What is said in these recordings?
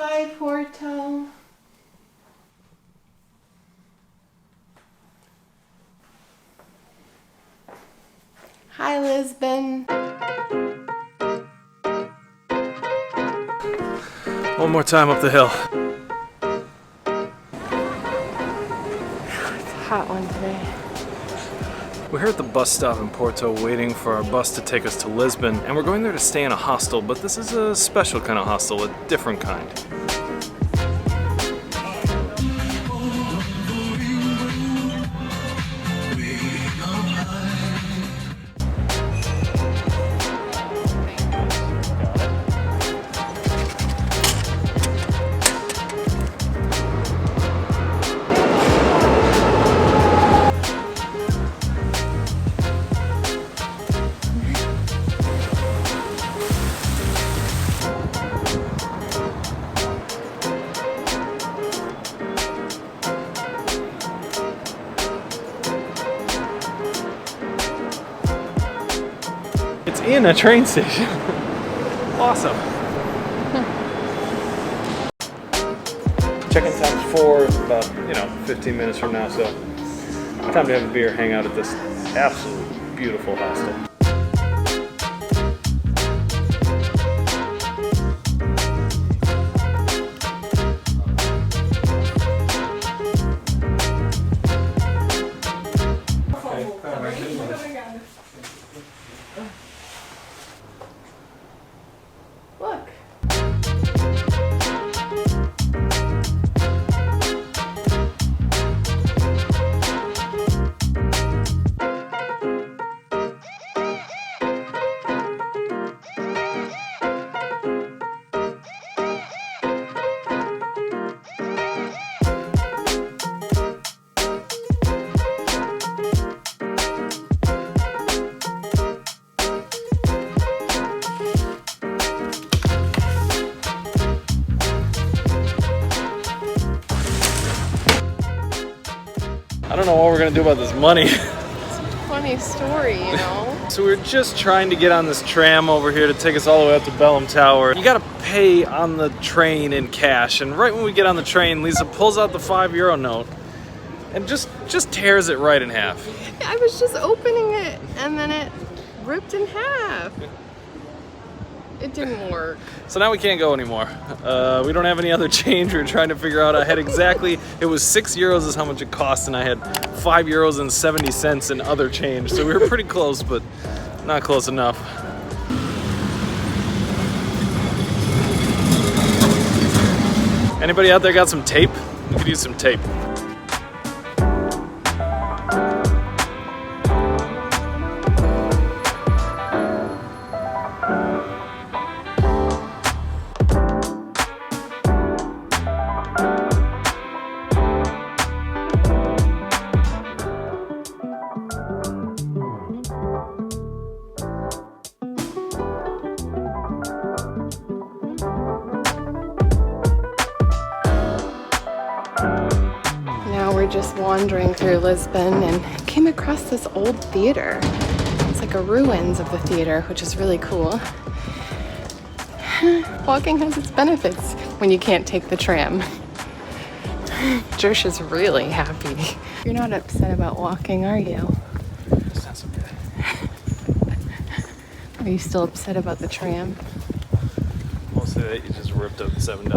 Hi, Porto. Hi, Lisbon. One more time up the hill. It's a hot one today. We're here at the bus stop in Porto waiting for our bus to take us to Lisbon, and we're going there to stay in a hostel, but this is a special kind of hostel, a different kind. It's in a train station. Awesome. Check-in time's 4, about 15 minutes from now, so time to have a beer, hang out at this absolutely beautiful hostel. Look. I don't know what we're gonna do about this money. It's a funny story, you know? So we're just trying to get on this tram over here to take us all the way up to Bellum Tower. You gotta pay on the train in cash, and right when we get on the train, Lisa pulls out the €5 note and just tears it right in half. I was just opening it and then it ripped in half. It didn't work. So now we can't go anymore. We don't have any other change. We were trying to figure out. I had exactly, it was €6 is how much it cost, and I had €5.70 in other change. So we were pretty close, but not close enough. Anybody out there got some tape? We could use some tape. Just wandering through Lisbon and came across this old theater. It's like a ruins of the theater, which is really cool. Walking has its benefits when you can't take the tram. Jersh is really happy. You're not upset about walking, are you? That's not so good. Are you still upset about the tram? Mostly that you just ripped up $7.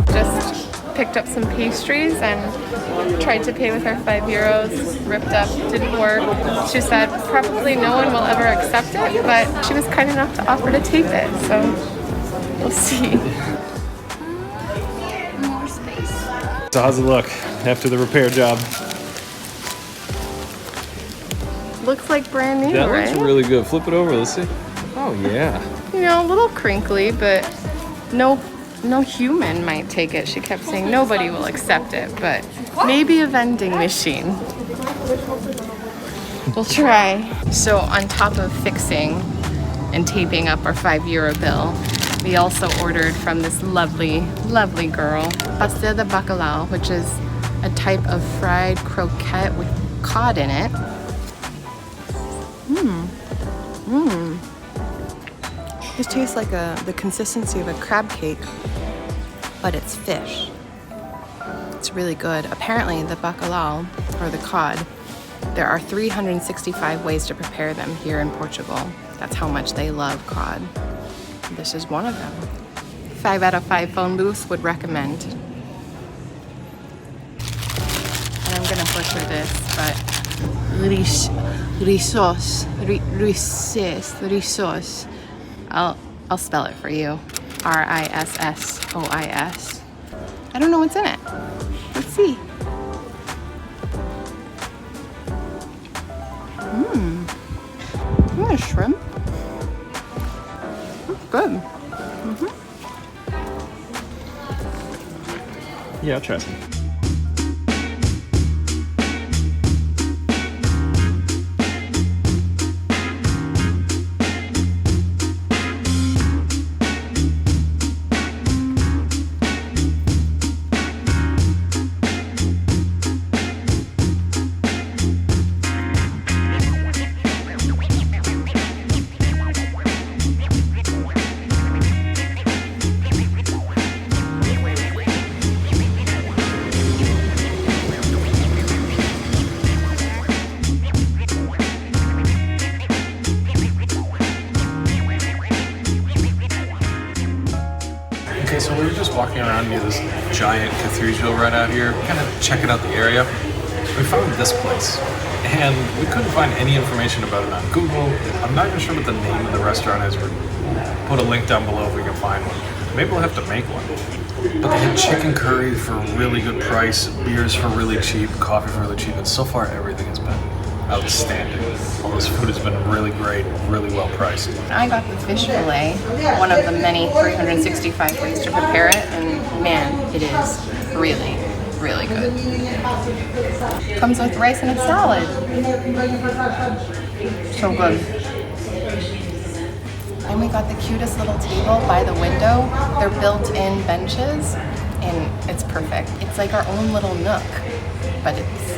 Just picked up some pastries and tried to pay with our €5. Ripped up, didn't work. She said probably no one will ever accept it, but she was kind enough to offer to tape it, so we'll see. More space. So how's it look after the repair job? Looks like brand new, That right? looks really good. Flip it over, let's see. Oh yeah. You know, a little crinkly, but no human might take it. She kept saying nobody will accept it, but maybe a vending machine. We'll try. So on top of fixing and taping up our €5 bill, we also ordered from this lovely, lovely girl, pastel de bacalhau, which is a type of fried croquette with cod in it. It tastes like the consistency of a crab cake, but it's fish. It's really good. Apparently the bacalhau, or the cod, there are 365 ways to prepare them here in Portugal. That's how much they love cod. This is one of them. 5 out of 5 phone booths would recommend. And I'm gonna butcher this, but rissos. I'll spell it for you. rissois. I don't know what's in it. Let's see. Shrimp. That's good. Yeah, I'll try some. Okay, so we were just walking around near this giant cathedral right out here, kind of checking out the area. We found this place, and we couldn't find any information about it on Google. I'm not even sure what the name of the restaurant is. We'll put a link down below if we can find one. Maybe we'll have to make one. But they had chicken curry for a really good price, beers for really cheap, coffee for really cheap, and so far everything has been outstanding. All this food has been really great, really well priced. I got the fish fillet, one of the many 365 ways to prepare it, and man, it is really, really good. Comes with rice and a salad. So good. And we got the cutest little table by the window. They're built-in benches, and it's perfect. It's like our own little nook, but it's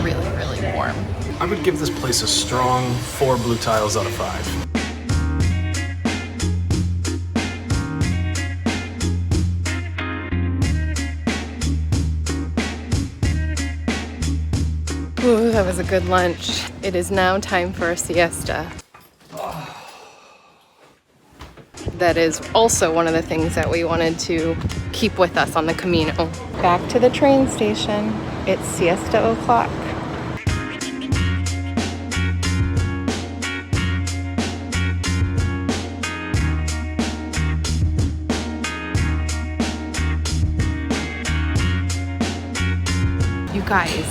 really, really warm. I would give this place a strong 4 blue tiles out of 5. Ooh, that was a good lunch. It is now time for a siesta. That is also one of the things that we wanted to keep with us on the Camino. Back to the train station. It's siesta o'clock. You guys,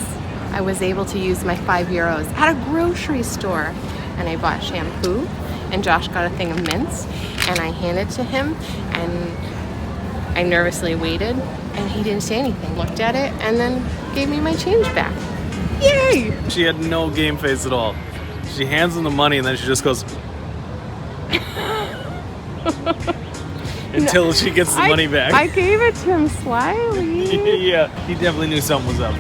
I was able to use my €5 at a grocery store, and I bought shampoo, and Josh got a thing of mints, and I handed to him, and I nervously waited, and he didn't say anything. Looked at it, and then gave me my change back. Yay! She had no game face at all. She hands him the money and then she just goes until she gets the money back. I gave it to him slyly. Yeah, he definitely knew something was up.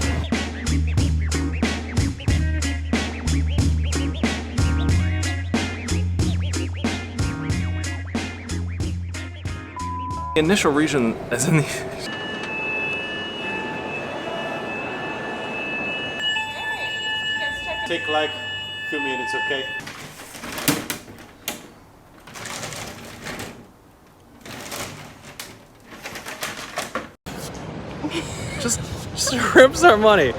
The initial region is in the... Take like a few minutes, okay? just rips our money.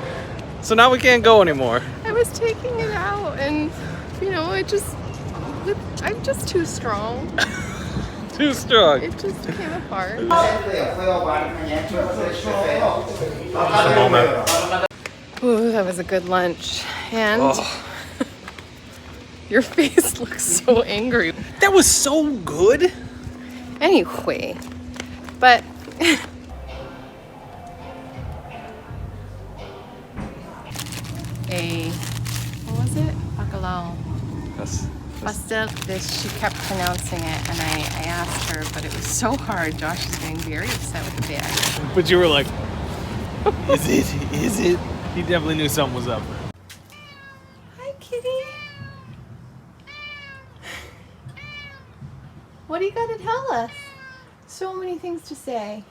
So now we can't go anymore. I was taking it out, and you know, I'm just too strong. Too strong. It just came apart. Just a moment. Ooh, that was a good lunch. And your face looks so angry. That was so good. Anyway, but what was it? Bacalhau. Hostel. She kept pronouncing it, and I asked her, but it was so hard. Josh is getting very upset with the bag. But you were like, is it? He definitely knew something was up. Hi, kitty. What do you got to tell us? So many things to say.